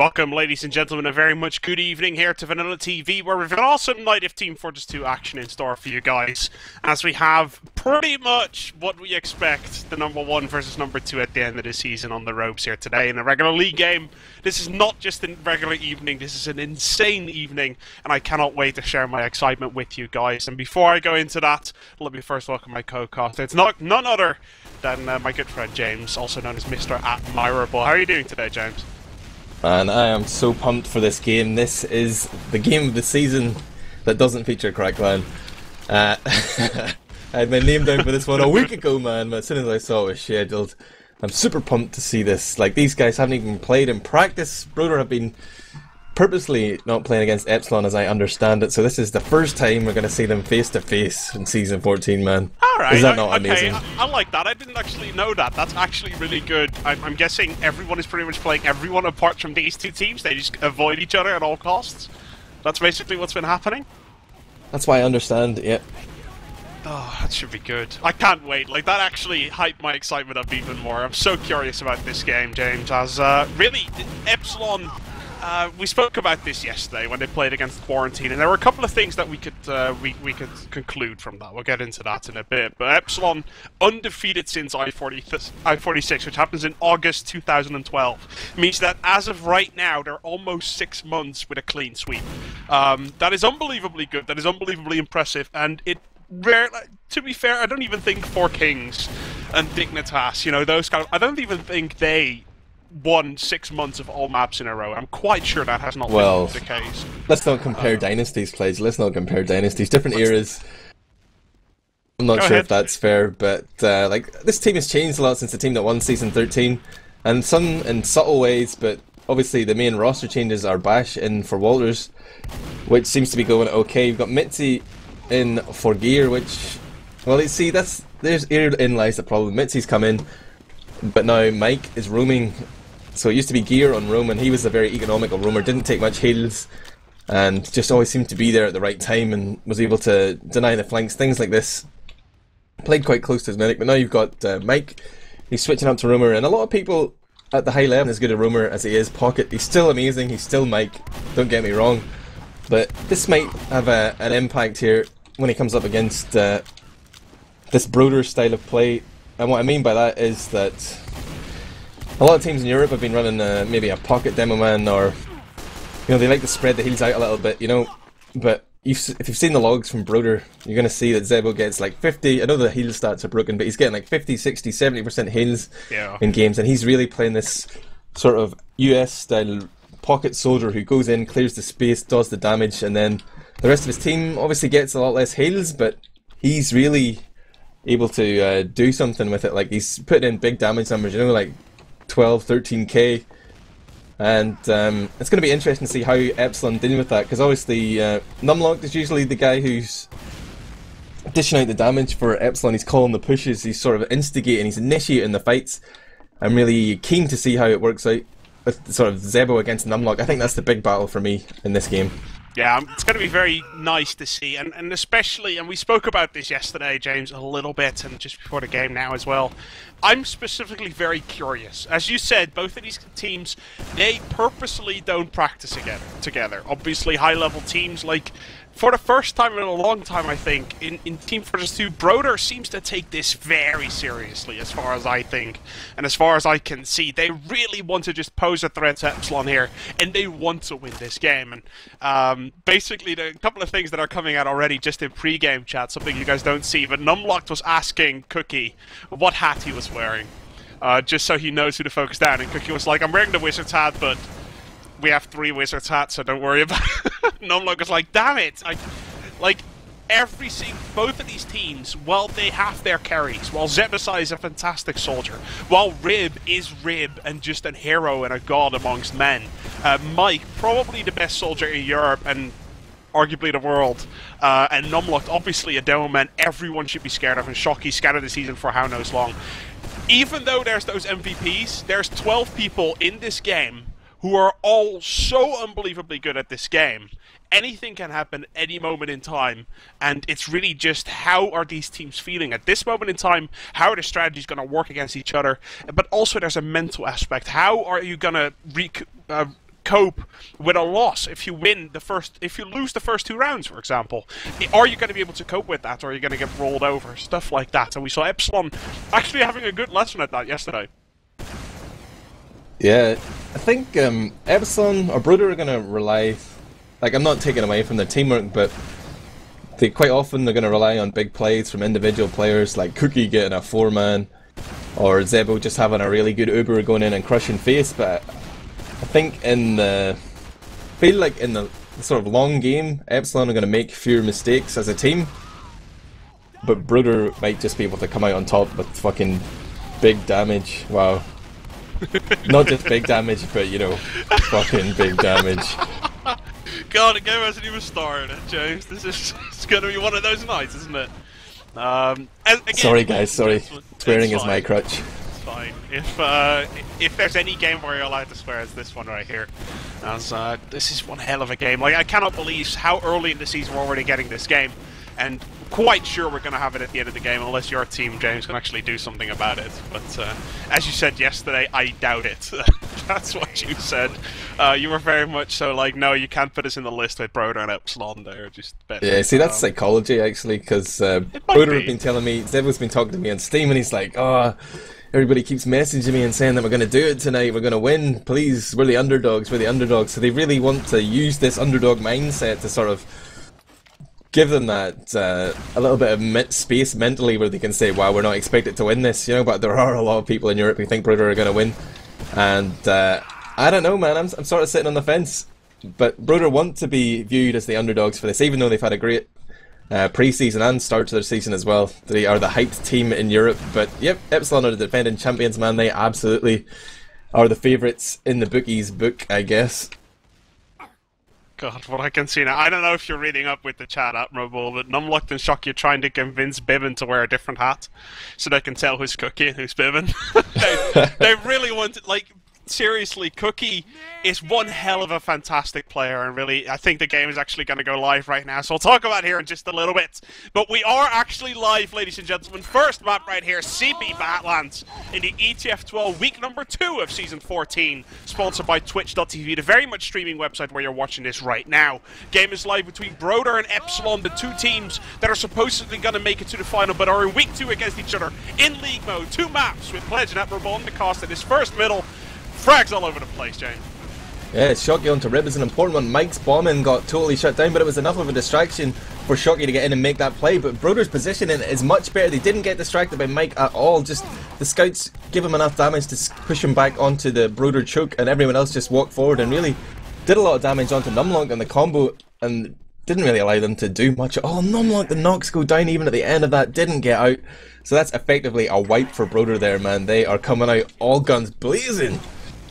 Welcome, ladies and gentlemen, a very much good evening here to VanillaTV, where we've an awesome night of Team Fortress 2 action in store for you guys, as we have pretty much what we expect, the number 1 versus number 2 at the end of the season on the ropes here today in a regular league game. This is not just a regular evening, this is an insane evening, and I cannot wait to share my excitement with you guys. And before I go into that, let me first welcome my co-host. It's none other than my good friend James, also known as Mr. Admirable. How are you doing today, James? Man, I am so pumped for this game. This is the game of the season that doesn't feature Crackman. I had my name down for this one a week ago, man, but as soon as I saw it was scheduled, I'm super pumped to see this. Like, these guys haven't even played in practice. Broder have been purposely not playing against Epsilon, as I understand it, so this is the first time we're going to see them face to face in Season 14, man. Alright, is that not amazing? I like that. I didn't actually know that. That's actually really good. I'm guessing everyone is pretty much playing everyone apart from these two teams. They just avoid each other at all costs. That's basically what's been happening. That's why I understand, yeah. Oh, that should be good. I can't wait. Like, that actually hyped my excitement up even more. I'm so curious about this game, James, as really, Epsilon... we spoke about this yesterday when they played against Quarantine, and there were a couple of things that we could conclude from that. We'll get into that in a bit. But Epsilon undefeated since I-46, which happens in August 2012, means that as of right now, they're almost 6 months with a clean sweep. That is unbelievably good. That is unbelievably impressive, and it. To be fair, I don't even think Four Kings and Dignitas, you know, those kind of. I don't even think they won 6 months of all maps in a row. I'm quite sure that has not been the case. Let's not compare dynasties, please. Let's not compare dynasties. Different eras. I'm not sure if that's fair, but like, this team has changed a lot since the team that won Season 13, and some in subtle ways, but obviously the main roster changes are Bash in for Walters, which seems to be going okay. You've got Mitsy in for Gear, which, well, you see, herein lies the problem. Mitsy's come in, but now Mike is roaming. So it used to be Gear on roam, and he was a very economical roamer, didn't take much heals, and just always seemed to be there at the right time and was able to deny the flanks, things like this. Played quite close to his medic, but now you've got Mike, he's switching up to roamer, and a lot of people at the high level, as good a roamer as he is Pocket, he's still amazing, he's still Mike, don't get me wrong, but this might have an impact here when he comes up against this Broder style of play. And what I mean by that is that a lot of teams in Europe have been running maybe a Pocket Demo Man, or, you know, they like to spread the heals out a little bit, you know, but if you've seen the logs from Broder, you're going to see that Zebo gets like 50, I know the heal stats are broken, but he's getting like 50, 60, 70% heals in games, and he's really playing this sort of US style pocket soldier who goes in, clears the space, does the damage, and then the rest of his team obviously gets a lot less heals, but he's really able to do something with it. Like, he's putting in big damage numbers, you know, like 12, 13k, and it's going to be interesting to see how Epsilon deal with that, because obviously numlocked is usually the guy who's dishing out the damage for Epsilon. He's calling the pushes, he's sort of instigating, he's initiating the fights. I'm really keen to see how it works out with sort of Zebo against numlocked. I think that's the big battle for me in this game. Yeah, it's going to be very nice to see, and especially, and we spoke about this yesterday, James, a little bit, and just before the game now as well. I'm specifically very curious. As you said, both of these teams, they purposely don't practice together. Obviously, high-level teams, like, for the first time in a long time, I think, in Team Fortress 2, Broder seems to take this very seriously, as far as I think, and as far as I can see. They really want to just pose a threat to Epsilon here, and they want to win this game. And basically, a couple of things that are coming out already just in pre-game chat, something you guys don't see, but numlocked was asking Cookye what hat he was wearing, just so he knows who to focus down, and Cookye was like, I'm wearing the wizard's hat, but we have 3 wizard's hats, so don't worry about it. Numlocked was like, damn it! Like, both of these teams, while they have their carries, while Zebbosai is a fantastic soldier, while Rib is Rib and just a hero and a god amongst men, Mike, probably the best soldier in Europe and arguably the world, and numlocked, obviously a demo man everyone should be scared of, and schocky scattered the season for how knows long. Even though there's those MVPs, there's 12 people in this game who are all so unbelievably good at this game. Anything can happen any moment in time, and it's really just how are these teams feeling at this moment in time, how are the strategies going to work against each other, but also there's a mental aspect. How are you going to cope with a loss if you lose the first 2 rounds, for example? Are you going to be able to cope with that, or are you going to get rolled over? Stuff like that. And we saw Epsilon actually having a good lesson at that yesterday. Yeah, I think Epsilon or Broder are going to rely, like, I'm not taking away from their teamwork, but they're going to rely on big plays from individual players, like Cookye getting a 4-man, or Zebo just having a really good Uber going in and crushing face. But I think in the sort of long game, Epsilon are going to make fewer mistakes as a team, but Broder might just be able to come out on top with fucking big damage. Wow. Not just big damage, but, you know, fucking big damage. God, the game hasn't even started, James. It's going to be one of those nights, isn't it? Again, sorry, guys, sorry. Swearing is my crutch. It's fine. If there's any game where you're allowed to swear, it's this one right here. As this is one hell of a game. Like, I cannot believe how early in the season we're already getting this game. And quite sure we're going to have it at the end of the game, unless your team, James, can actually do something about it. But as you said yesterday, I doubt it. That's what you said. You were very much so like, no, you can't put us in the list with Broder and Epsilon there. Just better. Yeah, see, that's psychology, actually, because Broder has been telling me, Zebo's been talking to me on Steam, and he's like, oh, everybody keeps messaging me and saying that we're going to do it tonight, we're going to win, please, we're the underdogs, we're the underdogs. So they really want to use this underdog mindset to sort of give them that a little bit of space mentally where they can say, wow, we're not expected to win this, you know, but there are a lot of people in Europe who think Broder are going to win. And I don't know, man, I'm sort of sitting on the fence. But Broder want to be viewed as the underdogs for this, even though they've had a great pre-season and start to their season as well. They are the hyped team in Europe. But yep, Epsilon are the defending champions, man. They absolutely are the favourites in the bookies book, I guess. God, what I can see now. I don't know if you're reading up with the chat, Admirable, but numlocked and schocky are trying to convince bybben to wear a different hat so they can tell who's cookye and who's bybben. they really want to, like, seriously, cookye is one hell of a fantastic player, and really, I think the game is actually going to go live right now, so I'll talk about it here in just a little bit. But we are actually live, ladies and gentlemen. First map right here, CB Badlands, in the ETF2L week number 2 of Season 14, sponsored by Twitch.tv, the very much streaming website where you're watching this right now. Game is live between Broder and Epsilon, the two teams that are supposedly going to make it to the final, but are in week 2 against each other in league mode. 2 maps with Pledge and Admirable on the cost of this first middle. Frags all over the place, James. Yeah, Schocky onto Rib is an important one. Mike's bombing got totally shut down, but it was enough of a distraction for Schocky to get in and make that play. But Broder's positioning is much better. They didn't get distracted by Mike at all. Just the scouts give him enough damage to push him back onto the Broder choke, and everyone else just walked forward and really did a lot of damage onto numlocked and the combo, and didn't really allow them to do much at all. Numlocked and Nox go down even at the end of that, didn't get out. So that's effectively a wipe for Broder there, man. They are coming out all guns blazing.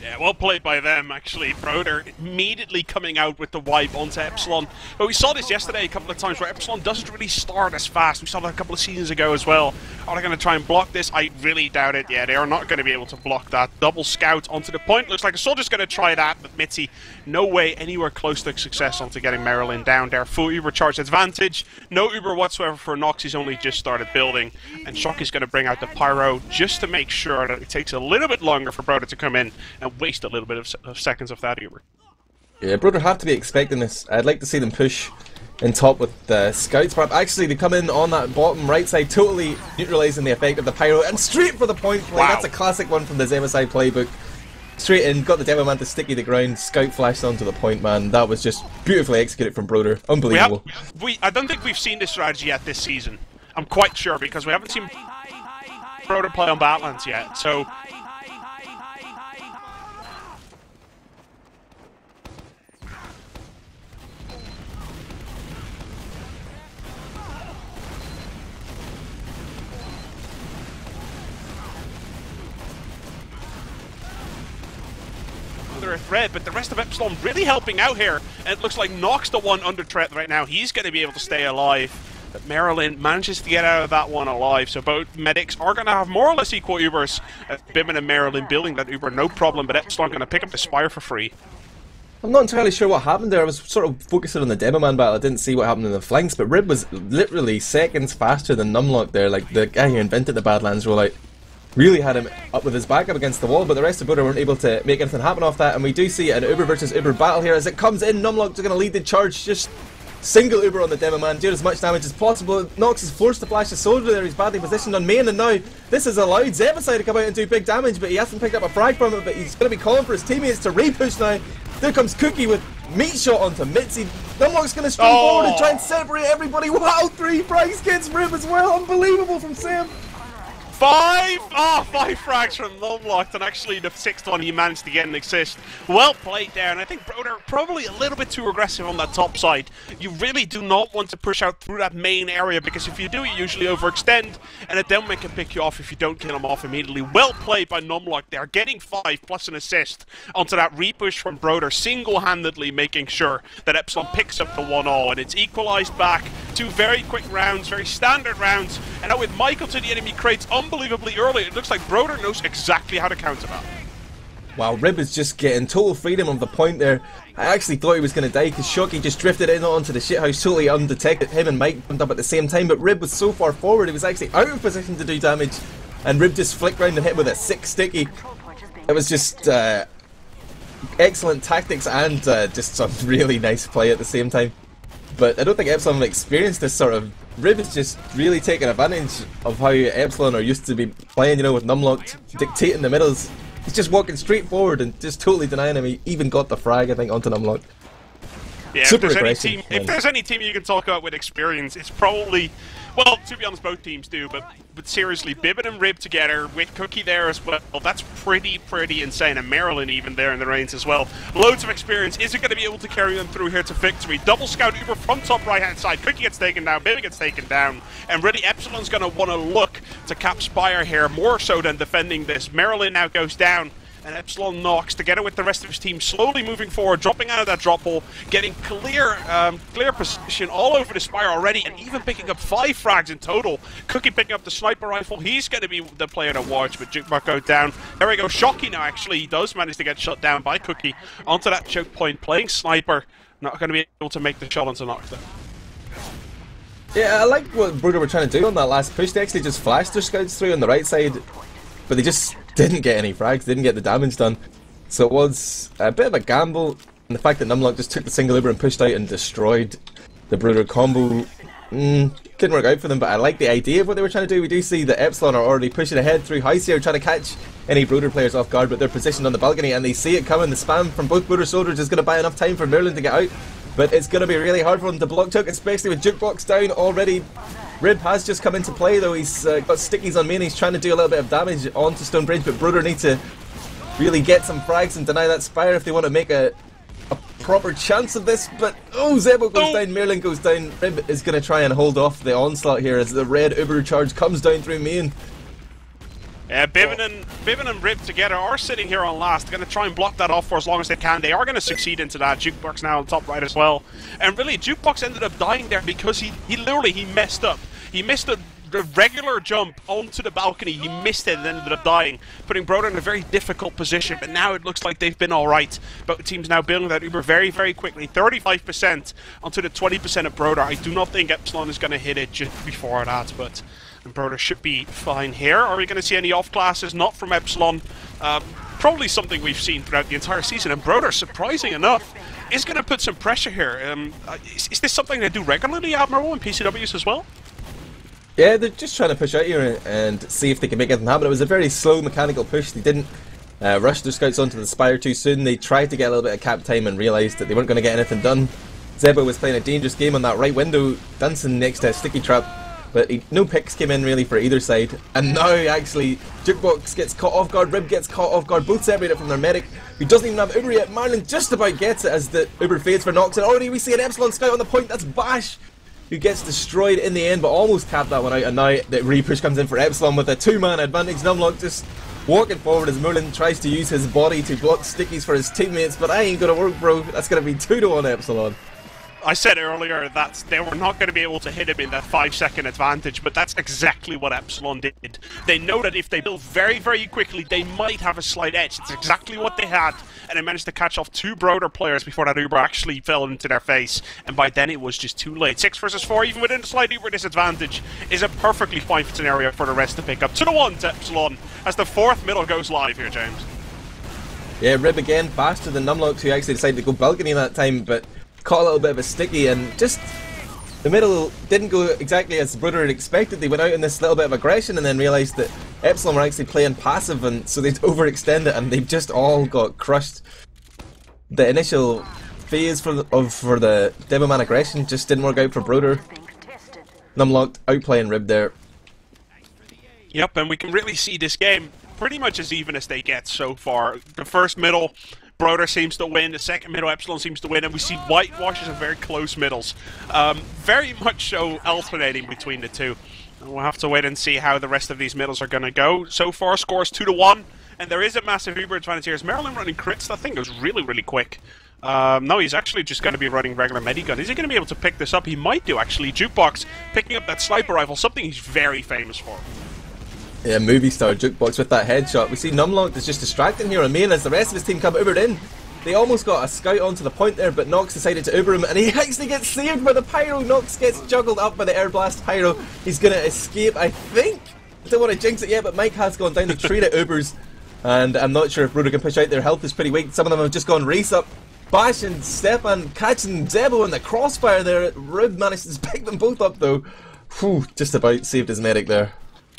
Yeah, well played by them, actually. Broder immediately coming out with the wipe onto Epsilon. But we saw this yesterday a couple of times where Epsilon doesn't really start as fast. We saw that a couple of seasons ago as well. Are they going to try and block this? I really doubt it. Yeah, they are not going to be able to block that. Double scout onto the point. Looks like a soldier's going to try that, but Mitsy, no way anywhere close to success onto getting mirelin down there. Full Uber charge advantage. No Uber whatsoever for Nox. He's only just started building. And Shocky's going to bring out the pyro just to make sure that it takes a little bit longer for Broder to come in and waste a little bit of seconds of that Uber. Yeah, Broder have to be expecting this. I'd like to see them push in top with the scouts, but actually they come in on that bottom right side, totally neutralising the effect of the pyro, and straight for the point play. Wow. That's a classic one from the Zebbosai playbook. Straight in, got the demo man to sticky the ground, scout flashed onto the point, man. That was just beautifully executed from Broder. Unbelievable. I don't think we've seen this strategy yet this season. I'm quite sure, because we haven't seen Broder play on Badlands yet, so a threat, but the rest of Epsilon really helping out here, and it looks like Nox the one under threat right now. He's going to be able to stay alive, but mirelin manages to get out of that one alive, so both medics are going to have more or less equal Ubers. bybben and mirelin building that Uber, no problem, but Epsilon going to pick up the Spire for free. I'm not entirely sure what happened there. I was sort of focusing on the demo man battle. I didn't see what happened in the flanks, but Rib was literally seconds faster than numlocked there, like the guy who invented the Badlands rollout. really had him up with his back up against the wall, but the rest of Broder weren't able to make anything happen off that, and we do see an Uber versus Uber battle here as it comes in. numlocked are going to lead the charge, just single Uber on the demo man, do as much damage as possible. Nox is forced to flash his soldier there, he's badly positioned on main, and now this has allowed Zebbosai to come out and do big damage, but he hasn't picked up a frag from it, but he's going to be calling for his teammates to repush now. There comes Cookye with meat shot onto Mitsy. numlocked's going to stream forward and try and separate everybody. Wow, 3 frags gets Rib as well, unbelievable from Sam. 5 frags from numlocked, and actually the 6th one he managed to get an assist. Well played there, and I think Broder probably a little bit too aggressive on that top side. You really do not want to push out through that main area, because if you do, you usually overextend, and a Delman can pick you off if you don't kill him off immediately. Well played by numlocked there, getting 5 plus an assist onto that repush from Broder, single-handedly making sure that Epsilon picks up the 1-0, and it's equalized back. 2 very quick rounds, very standard rounds, and now with Michael to the enemy crates unbelievably early, it looks like Broder knows exactly how to counter that. Wow, Rib is just getting total freedom of the point there. I actually thought he was going to die because Schocky just drifted in onto the shithouse totally undetected. Him and Mike jumped up at the same time, but Rib was so far forward he was actually out of position to do damage, and Rib just flicked round and hit with a 6 sticky. It was just excellent tactics and just some really nice play at the same time. But I don't think Epsilon have experienced this sort of... Rib is just really taking advantage of how Epsilon are used to be playing, you know, with numlocked dictating the middles. He's just walking straight forward and just totally denying him. He even got the frag, I think, onto numlocked. Yeah, Super if there's any team you can talk about with experience, it's probably... Well, to be honest, both teams do, but seriously, bybben and Rib together, with Cookye there as well, that's pretty insane, and mirelin even there in the reins as well. Loads of experience. Is it going to be able to carry them through here to victory? Double scout Uber from top right-hand side. Cookye gets taken down, bybben gets taken down, and really Epsilon's going to want to look to cap Spire here, more so than defending this. mirelin now goes down, and Epsilon knocks together with the rest of his team, slowly moving forward, dropping out of that drop hole, getting clear position all over the Spire already, and even picking up 5 frags in total. Cookye picking up the sniper rifle. He's going to be the player to watch, but jukebox goes down. There we go. Schocky now, actually, he does manage to get shut down by Cookye onto that choke point, playing sniper. Not going to be able to make the shot onto knockdown. Yeah, I like what Broder were trying to do on that last push. They actually just flashed their scouts through on the right side, but they just didn't get any frags, didn't get the damage done. So it was a bit of a gamble, and the fact that numlocked just took the single Uber and pushed out and destroyed the Broder combo couldn't work out for them, but I like the idea of what they were trying to do. We do see that Epsilon are already pushing ahead through house here, trying to catch any Broder players off guard, but they're positioned on the balcony and they see it coming. The spam from both Broder soldiers is going to buy enough time for mirelin to get out, but it's going to be really hard for them to block choke, especially with jukebox down already. Rib has just come into play though. He's got stickies on main. He's trying to do a little bit of damage onto Stonebridge, but Broder need to really get some frags and deny that Spire if they want to make a proper chance of this. But Zebo goes down, mirelin goes down. Rib is going to try and hold off the onslaught here as the red Uber charge comes down through main. Yeah, bybben and Rib together are sitting here on last. They're going to try and block that off for as long as they can. They are going to succeed into that. Jukebox now on top right as well. And really, Jukebox ended up dying there because he literally messed up. He missed the regular jump onto the balcony. He missed it and ended up dying, putting Broder in a very difficult position. But now it looks like they've been alright. Both teams now building that Uber very quickly. 35% onto the 20% of Broder. I do not think Epsilon is going to hit it just before that, but... And Broder should be fine here. Are we going to see any off classes? Not from Epsilon. Probably something we've seen throughout the entire season. And Broder, surprising enough, is going to put some pressure here. Is this something they do regularly, Admirable, and PCWs as well? Yeah, they're just trying to push out here and see if they can make anything happen. It was a very slow mechanical push. They didn't rush their scouts onto the Spire too soon. They tried to get a little bit of cap time and realised that they weren't going to get anything done. Zebo was playing a dangerous game on that right window, dancing next to a sticky trap. But no picks came in really for either side. And now actually Jukebox gets caught off guard, Rib gets caught off guard, both separated from their medic, who doesn't even have Uber yet. mirelin just about gets it as the Uber fades for Nox, and already we see an Epsilon scout on the point. That's Bash, who gets destroyed in the end but almost capped that one out, and now the repush comes in for Epsilon with a 2-man advantage. numlocked just walking forward as mirelin tries to use his body to block stickies for his teammates, but that ain't gonna work, bro. That's gonna be 2-1 Epsilon. I said earlier that they were not going to be able to hit him in that 5-second advantage, but that's exactly what Epsilon did. They know that if they build very quickly, they might have a slight edge. It's exactly what they had, and they managed to catch off 2 Broder players before that Uber actually fell into their face, and by then it was just too late. 6 versus 4, even within a slight Uber disadvantage, is a perfectly fine scenario for the rest to pick up. 2-1 to Epsilon, as the fourth middle goes live here, James. Yeah, Rib again, faster than numlocked, who actually decided to go balcony that time, but caught a little bit of a sticky, and just the middle didn't go exactly as Broder had expected. They went out in this little bit of aggression and then realised that Epsilon were actually playing passive, and so they'd overextend it, and they've just all got crushed. The initial phase for the Demoman aggression just didn't work out for Broder. Numlocked outplaying Rib there. Yep, and we can really see this game pretty much as even as they get so far. The first middle, Broder seems to win. The second middle, Epsilon seems to win. And we see whitewashes and very close middles. Very much so alternating between the two. And we'll have to wait and see how the rest of these middles are going to go. So far, scores 2-1. And there is a massive Uber advantage here. Is mirelin running crits? That thing goes really, really quick. No, he's actually just going to be running regular medigun. Is he going to be able to pick this up? He might do, actually. Jukebox picking up that sniper rifle, something he's very famous for. Yeah, movie star Jukebox with that headshot. We see numlocked is just distracting here on main as the rest of his team come Ubered in. They almost got a scout onto the point there, but Nox decided to Uber him, and he actually gets saved by the pyro. Nox gets juggled up by the air blast pyro. He's going to escape, I think. I don't want to jinx it yet, but Mike has gone down the tree to Ubers, and I'm not sure if Broder can push out. Their health is pretty weak. Some of them have just gone race up. Bash and Stepan catching Zebo in the crossfire there. Rib managed to pick them both up though. Whew, just about saved his medic there.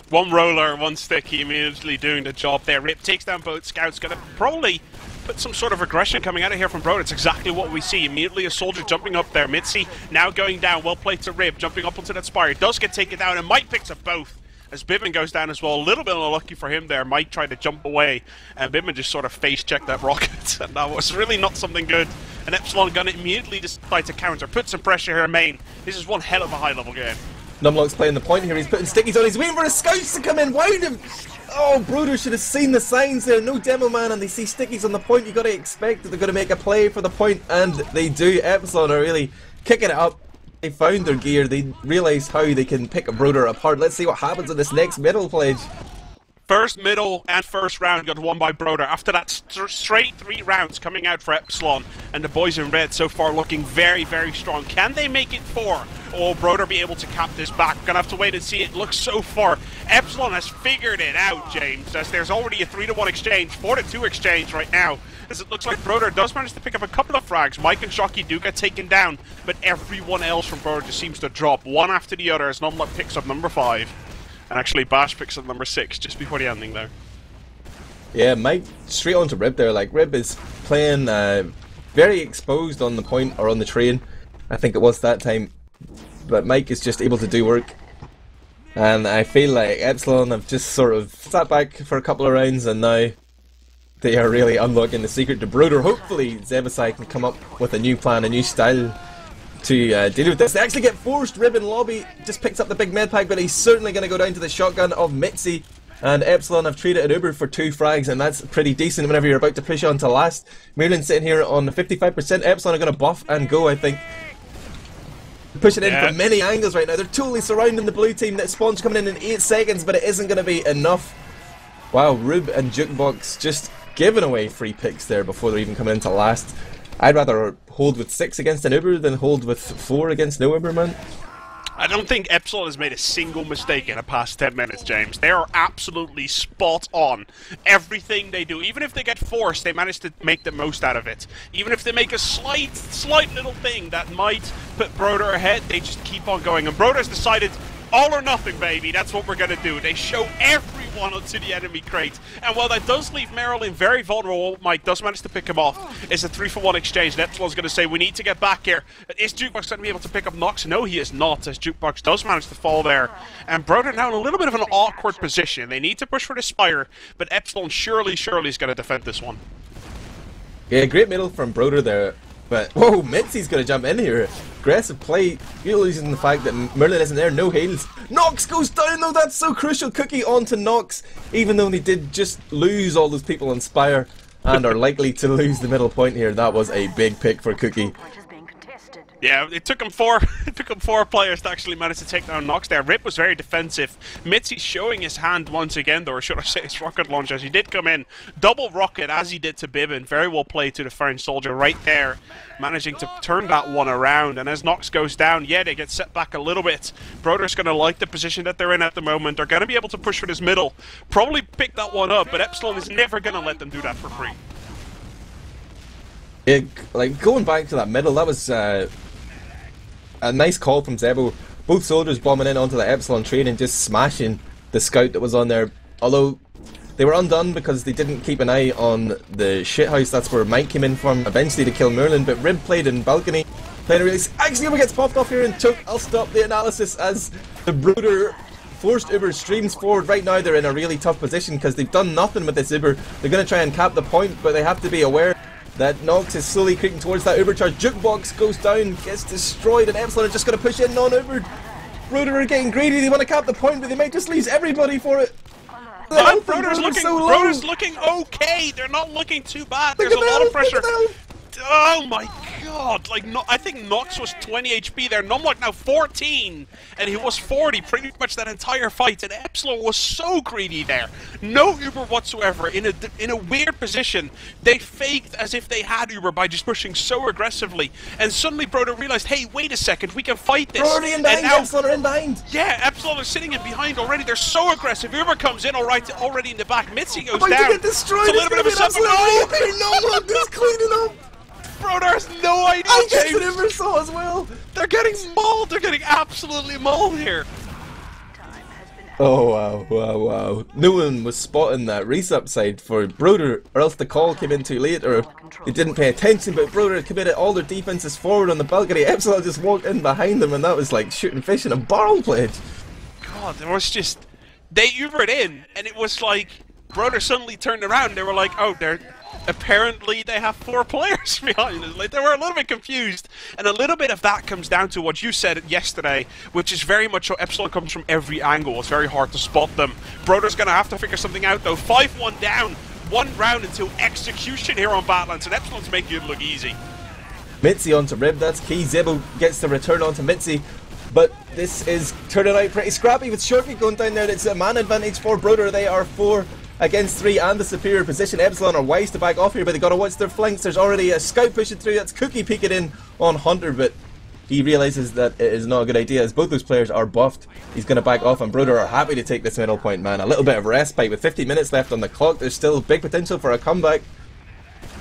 One roller, one sticky, immediately doing the job there. Rip takes down both scouts, gonna probably put some sort of aggression coming out of here from Broder. It's exactly what we see. Immediately a soldier jumping up there. Mitsy now going down, well played to Rib, jumping up onto that spire. Does get taken down, and Mike picks up both. As bybben goes down as well, a little bit unlucky for him there. Mike tried to jump away, and bybben just sort of face-checked that rocket, and that was really not something good. And Epsilon gonna immediately decide to counter, put some pressure here in main. This is one hell of a high-level game. Numlock's playing the point here, he's putting stickies on, he's waiting for the scouts to come in, wound him! Oh, Broder should have seen the signs there, no demo man, and they see stickies on the point. You gotta expect that they're gonna make a play for the point, and they do. Epsilon are really kicking it up. They found their gear, they realise how they can pick a Broder apart. Let's see what happens in this next middle pledge. First middle and first round got won by Broder. After that, straight 3 rounds coming out for Epsilon, and the boys in red so far looking very, very strong. Can they make it 4? Or will Broder be able to cap this back? We're gonna have to wait and see. It looks so far. Epsilon has figured it out, James, as there's already a 3-1 exchange, 4-2 exchange right now. As it looks like Broder does manage to pick up a couple of frags. Mike and Schocky do get taken down, but everyone else from Broder just seems to drop one after the other as numlocked picks up number 5. And actually Bash picks up number 6 just before the ending there. Yeah, Mike straight onto Rib there. Like, Rib is playing very exposed on the point or on the train. I think it was that time. But Mike is just able to do work. And I feel like Epsilon have just sort of sat back for a couple of rounds, and now they are really unlocking the secret to Broder. Hopefully Zebbosai can come up with a new plan, a new style to deal with this. They actually get forced. Rib in lobby just picks up the big med pack, but he's certainly going to go down to the shotgun of Mitsy. And Epsilon have traded an Uber for 2 frags, and that's pretty decent whenever you're about to push on to last. mirelin sitting here on 55%. Epsilon are going to buff and go, I think. Pushing in from many angles right now. They're totally surrounding the blue team. That spawn's coming in 8 seconds, but it isn't going to be enough. Wow, Rib and Jukebox just giving away free picks there before they're even coming into last. I'd rather hold with 6 against an Uber than hold with 4 against no Uber, man. I don't think Epsilon has made a single mistake in the past 10 minutes, James. They are absolutely spot on. Everything they do, even if they get forced, they manage to make the most out of it. Even if they make a slight little thing that might put Broder ahead, they just keep on going. And Broder's decided, all or nothing, baby, that's what we're going to do. They show everyone onto the enemy crate. And while that does leave mirelin very vulnerable, Mike does manage to pick him off. It's a 3-for-1 exchange. And Epsilon's going to say, we need to get back here. Is Jukebox going to be able to pick up Nox? No, he is not, as Jukebox does manage to fall there. And Broder now in a little bit of an awkward position. They need to push for the Spire, but Epsilon surely is going to defend this one. Yeah, great middle from Broder there. But, whoa, Mitsy's going to jump in here. Aggressive play, utilizing the fact that mirelin isn't there, no heals. Nox goes down though, that's so crucial. Cookye onto Nox, even though they did just lose all those people on Spire and are likely to lose the middle point here. That was a big pick for Cookye. Yeah, it took him four players to actually manage to take down Nox there. Rip was very defensive. Mitsy showing his hand once again, though, or should I say his rocket launch, as he did come in. Double rocket, as he did to bybben. Very well played to the French soldier right there, managing to turn that one around. And as Nox goes down, yeah, they get set back a little bit. Broder's going to like the position that they're in at the moment. They're going to be able to push for this middle. Probably pick that one up, but Epsilon is never going to let them do that for free. Yeah, like, going back to that middle, that was a nice call from Zebo. Both soldiers bombing in onto the Epsilon train and just smashing the scout that was on there. Although they were undone because they didn't keep an eye on the shithouse. That's where Mike came in from eventually to kill mirelin. But Rib played in balcony, playing a really. Actually, Uber gets popped off here and took. I'll stop the analysis as the Broder forced Uber streams forward. Right now they're in a really tough position because they've done nothing with this Uber. They're going to try and cap the point, but they have to be aware that Nox is slowly creeping towards that Uber charge. Jukebox goes down, gets destroyed, and Epsilon are just going to push in non-Ubered. Broder are getting greedy, they want to cap the point, but they might just lose everybody for it. No, Broder's looking okay. They're not looking too bad. There's a lot of pressure. Oh my god! Like, no, I think Nox was 20 HP there. numlocked now 14, and he was 40 pretty much that entire fight. And Epsilon was so greedy there. No Uber whatsoever. In a weird position, they faked as if they had Uber by just pushing so aggressively. And suddenly Broder realized, hey, wait a second, we can fight this. Broder in behind, Epsilon are in behind. Yeah, Epsilon are sitting in behind already. They're so aggressive. Uber comes in already in the back. Mitsy goes down. To get destroyed. It's a little bit of a setback. Oh, numlocked is cleaning up. Broder has no idea. I guess it never saw as well. They're getting mauled. They're getting absolutely mauled here. Oh wow. No one was spotting that race upside for Broder, or else the call came in too late, or they didn't pay attention. But Broder committed all their defenses forward on the balcony. Epsilon just walked in behind them, and that was like shooting fish in a barrel pledge. God, there was just, they Ubered in, and it was like Broder suddenly turned around. They were like, oh, apparently they have 4 players behind us. Like, they were a little bit confused, and a little bit of that comes down to what you said yesterday, which is very much so Epsilon comes from every angle. It's very hard to spot them. Broder's gonna have to figure something out though. 5-1 down, 1 round until execution here on Badlands, and Epsilon's making it look easy. Mitsy onto Rib, that's key. Zebo gets the return onto Mitsy, but this is turning out pretty scrappy with Shorty going down there. It's a man advantage for Broder. They are 4 against 3 and the superior position. Epsilon are wise to back off here, but they gotta watch their flanks. There's already a scout pushing through. That's Cookye peeking in on Hunter, but he realizes that it is not a good idea as both those players are buffed. He's gonna back off, and Broder are happy to take this middle point, man. A little bit of respite with 50 minutes left on the clock. There's still big potential for a comeback.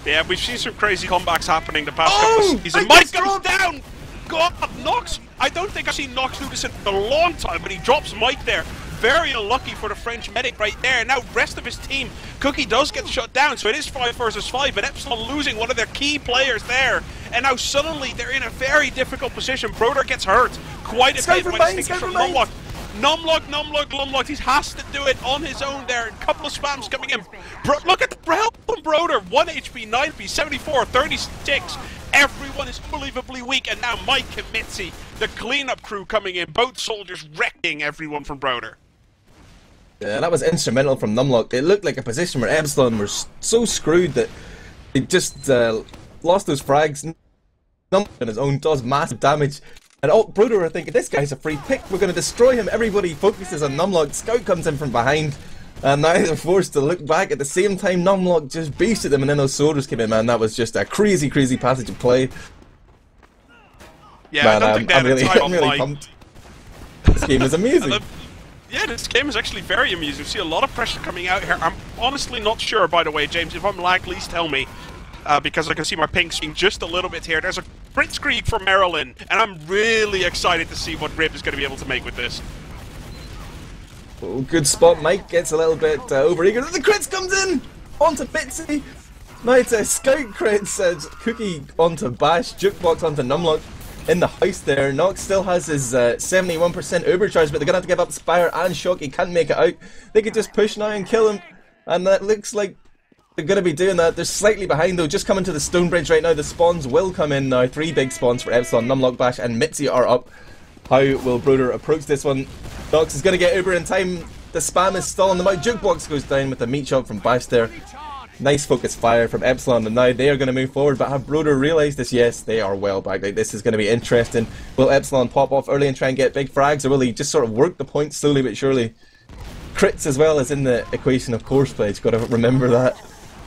Yeah, we've seen some crazy comebacks happening the past couple of seasons. Mike goes down! God, Nox! I don't think I've seen Nox do this in a long time, but he drops Mike there. Very unlucky for the French medic right there. Now rest of his team, Cookye does get shut down, so it is 5 versus 5, but Epsilon losing one of their key players there. And now suddenly they're in a very difficult position. Broder gets hurt quite a bit when he's from numlocked. Numlocked, he has to do it on his own there. A couple of spams coming in. Look at the help from Broder. 1 HP, 9 HP, 74, 36. Everyone is unbelievably weak, and now Mike and Mitsy, the cleanup crew coming in. Both soldiers wrecking everyone from Broder. Yeah, that was instrumental from numlocked. It looked like a position where Epsilon were so screwed that they just lost those frags. numlocked on his own does massive damage. And Broder are thinking, this guy's a free pick, we're going to destroy him. Everybody focuses on numlocked. Scout comes in from behind, and now they're forced to look back. At the same time, numlocked just beasted them, and then those soldiers came in, man. That was just a crazy passage of play. Yeah, man, I don't think they had I'm really pumped. This game is amazing. Yeah, this game is actually very amusing. We see a lot of pressure coming out here. I'm honestly not sure, by the way, James. If I'm lag, please tell me. Because I can see my ping swing just a little bit here. There's a Blitzkrieg for mirelin, and I'm really excited to see what Rib is going to be able to make with this. Oh, good spot. Mike gets a little bit overeager. The crits comes in onto Mitsy. Now it's a scout crit, says Cookye onto Bash, Jukebox onto numlocked. In the house there, Nox still has his 71% overcharge, but they're going to have to give up Spire and Shock. He can't make it out. They could just push now and kill him, and that looks like they're going to be doing that. They're slightly behind though, just coming to the stone bridge right now. The spawns will come in now. 3 big spawns for Epsilon, numlocked, Bash and Mitsy are up. How will Broder approach this one? Nox is going to get Uber in time. The spam is still on the mount. Jukebox goes down with the meat chop from Bash there. Nice focused fire from Epsilon, and now they are going to move forward. But have Broder realised this? Yes, they are well back. Like, this is going to be interesting. Will Epsilon pop off early and try and get big frags, or will he just sort of work the points slowly but surely? Crits as well as in the equation of course play. You've got to remember that.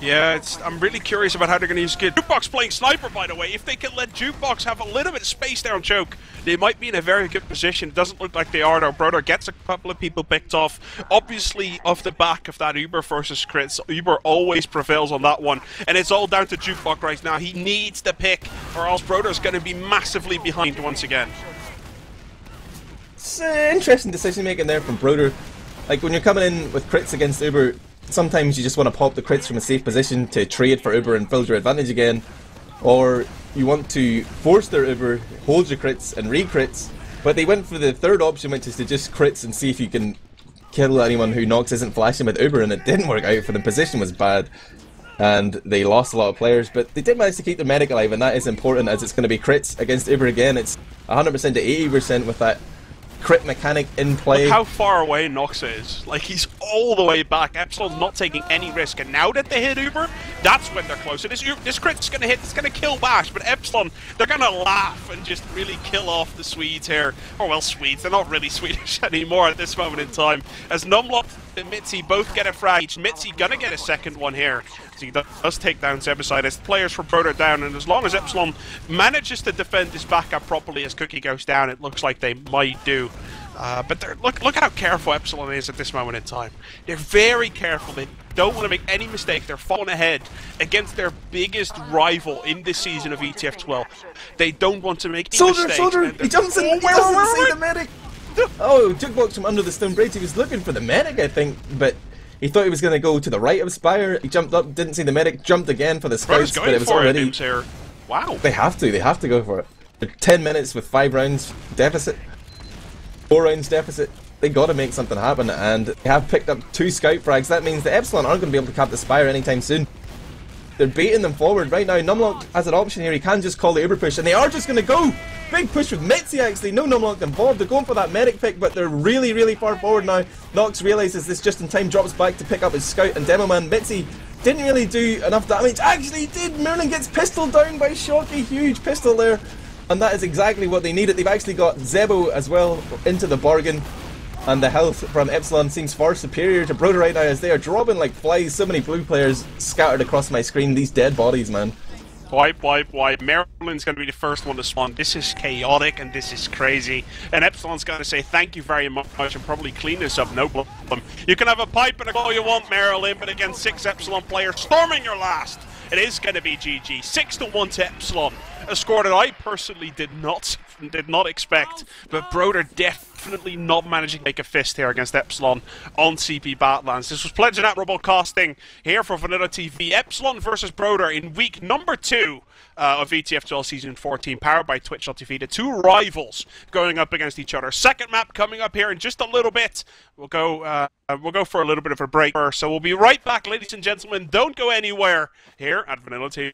Yeah, I'm really curious about how they're going to use Skid. Jukebox playing sniper, by the way. If they can let Jukebox have a little bit of space there on choke, they might be in a very good position. It doesn't look like they are, though. Broder gets a couple of people picked off. Obviously, off the back of that Uber versus crits, Uber always prevails on that one. And it's all down to Jukebox right now. He needs the pick, or else Broder's going to be massively behind once again. It's interesting decision making there from Broder. Like, when you're coming in with crits against Uber, sometimes you just want to pop the crits from a safe position to trade for Uber and build your advantage again, or you want to force their Uber, hold your crits and re-crits, but they went for the third option, which is to just crits and see if you can kill anyone who Nox isn't flashing with Uber, and it didn't work out for them. Position was bad and they lost a lot of players, but they did manage to keep their medic alive, and that is important as it's going to be crits against Uber again. It's 100% to 80% with that crit mechanic in play. Look how far away Nox is. Like, he's all the way back. Epsilon's not taking any risk, and now that they hit Uber, that's when they're closer. This crit's gonna hit, it's gonna kill Bash, but Epsilon, they're gonna laugh and just really kill off the Swedes here. Or, well, Swedes, they're not really Swedish anymore at this moment in time. As numlocked and Mitsy both get a frag each. Mitsy gonna get a second one here. So he does take down Zebbosai. As the players from Broder down, and as long as Epsilon manages to defend this backup properly as Cookye goes down, it looks like they might do. But look how careful Epsilon is at this moment in time. They're very careful. They don't want to make any mistake. They're falling ahead against their biggest rival in this season of ETF2L. They don't want to make any mistakes. Soldier! He jumps in! He doesn't see the medic! Oh, Jukebox from under the stone bridge. He was looking for the medic, I think, but he thought he was going to go to the right of Spire. He jumped up, didn't see the medic, jumped again for the scouts, but it was already... Wow. They have to go for it. They're 10 minutes with 5 rounds deficit. 4 rounds deficit. They got to make something happen, and they have picked up 2 scout frags. That means the Epsilon aren't going to be able to cap the Spire anytime soon. They're baiting them forward right now. numlocked has an option here. He can just call the Uber push, and they are just going to go. Big push with Mitsy, actually. No numlocked involved. They're going for that medic pick, but they're really, really far forward now. Nox realises this just in time, drops back to pick up his scout, and Demo Man Mitsy didn't really do enough damage. Actually did. mirelin gets pistol down by Schocky. Huge pistol there. And that is exactly what they needed. They've actually got Zebo as well into the bargain. And the health from Epsilon seems far superior to Broder right now, as they are dropping like flies. So many blue players scattered across my screen. These dead bodies, man. Wipe. Mirelin's going to be the first one to spawn. This is chaotic and this is crazy. And Epsilon's going to say thank you very much and probably clean this up, no problem. You can have a pipe and a all you want, Mirelin, but against 6 Epsilon players storming your last, it is going to be GG. 6-1 to Epsilon. A score that I personally did not expect, but Broder definitely not managing to make a fist here against Epsilon on CP Badlands. This was Pledge and Admirable casting here for VanillaTV. Epsilon versus Broder in week number 2 of ETF2L Season 14, powered by Twitch.tv. The 2 rivals going up against each other. Second map coming up here in just a little bit. We'll go for a little bit of a break, so we'll be right back, ladies and gentlemen. Don't go anywhere here at VanillaTV.